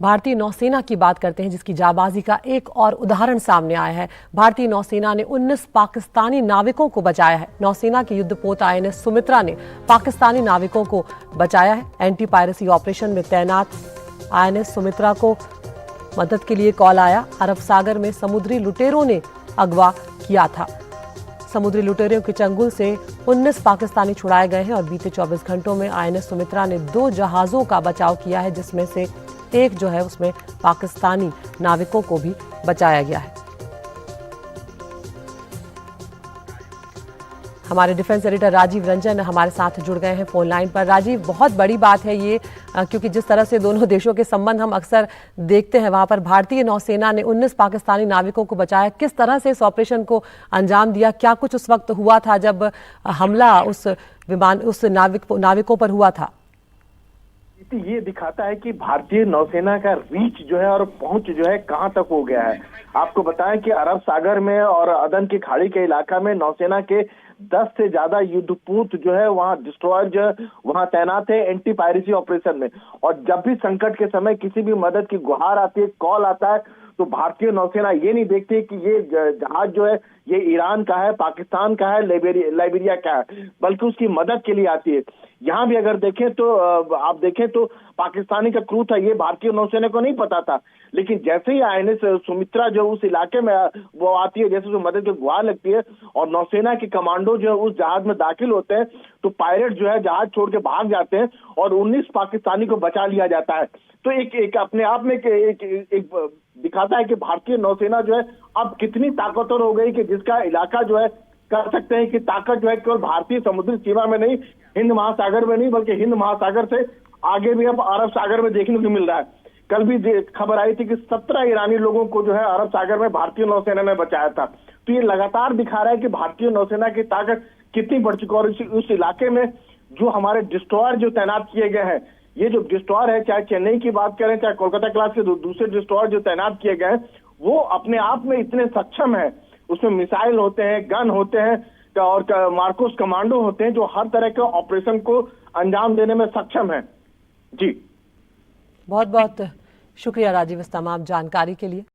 भारतीय नौसेना की बात करते हैं, जिसकी जाबाजी का एक और उदाहरण सामने आया है। भारतीय नौसेना ने 19 पाकिस्तानी नाविकों को बचाया है। नौसेना की युद्धपोत INS सुमित्रा ने पाकिस्तानी नाविकों को बचाया है। एंटी पायरेसी ऑपरेशन में तैनात INS सुमित्रा को मदद के लिए कॉल आया। अरब सागर में समुद्री लुटेरों ने अगवा किया था। समुद्री लुटेरों के चंगुल से 19 पाकिस्तानी छुड़ाए गए हैं और बीते 24 घंटों में INS सुमित्रा ने 2 जहाजों का बचाव किया है, जिसमें से एक जो है उसमें पाकिस्तानी नाविकों को भी बचाया गया है। हमारे डिफेंस एडिटर राजीव रंजन हमारे साथ जुड़ गए हैं फोन लाइन पर। राजीव, बहुत बड़ी बात है ये, क्योंकि जिस तरह से दोनों देशों के संबंध हम अक्सर देखते हैं, वहां पर भारतीय नौसेना ने 19 पाकिस्तानी नाविकों को बचाया। किस तरह से इस ऑपरेशन को अंजाम दिया? क्या कुछ उस वक्त हुआ था जब हमला उस नाविकों पर हुआ था? ये दिखाता है कि भारतीय नौसेना का रीच जो है और पहुंच जो है कहां तक हो गया है। आपको बताएं कि अरब सागर में और अदन की खाड़ी के इलाका में नौसेना के 10 से ज्यादा युद्धपोत जो है वहां डिस्ट्रॉयर जो है वहां तैनात है एंटी पायरेसी ऑपरेशन में। और जब भी संकट के समय किसी भी मदद की गुहार आती है, कॉल आता है, तो भारतीय नौसेना ये नहीं देखती कि ये जहाज जो है ये ईरान का है, पाकिस्तान का है, लाइबेरिया का है, बल्कि उसकी मदद के लिए आती है। यहाँ भी अगर देखें तो आप देखें तो पाकिस्तानी का क्रू था, ये भारतीय नौसेना को नहीं पता था। लेकिन जैसे ही INS सुमित्रा जो उस इलाके में वो आती है, जैसे उसमें मदद की गुहार लगती है और नौसेना के कमांडो जो है उस जहाज में दाखिल होते हैं, तो पायलट जो है जहाज छोड़ के भाग जाते हैं और 19 पाकिस्तानी को बचा लिया जाता है। तो एक अपने आप में एक दिखाता है कि भारतीय नौसेना जो है अब कितनी ताकतवर हो गई कि जिसका इलाका जो है कर सकते हैं कि ताकत जो है केवल भारतीय समुद्री सीमा में नहीं, हिंद महासागर में नहीं, बल्कि हिंद महासागर से आगे भी अब अरब सागर में देखने को मिल रहा है। कल भी खबर आई थी कि 17 ईरानी लोगों को जो है अरब सागर में भारतीय नौसेना ने बचाया था। तो ये लगातार दिखा रहा है कि भारतीय नौसेना की ताकत कितनी बढ़ चुकी है। और उस इलाके में जो हमारे डिस्ट्रॉयर जो तैनात किए गए हैं, ये जो डिस्ट्रॉयर है, चाहे चेन्नई की बात करें, चाहे कोलकाता क्लास के दूसरे डिस्ट्रॉयर जो तैनात किए गए हैं, वो अपने आप में इतने सक्षम है। उसमें मिसाइल होते हैं, गन होते हैं और मार्कोस कमांडो होते हैं, जो हर तरह के ऑपरेशन को अंजाम देने में सक्षम है। जी, बहुत बहुत शुक्रिया राजीव इस तमाम जानकारी के लिए।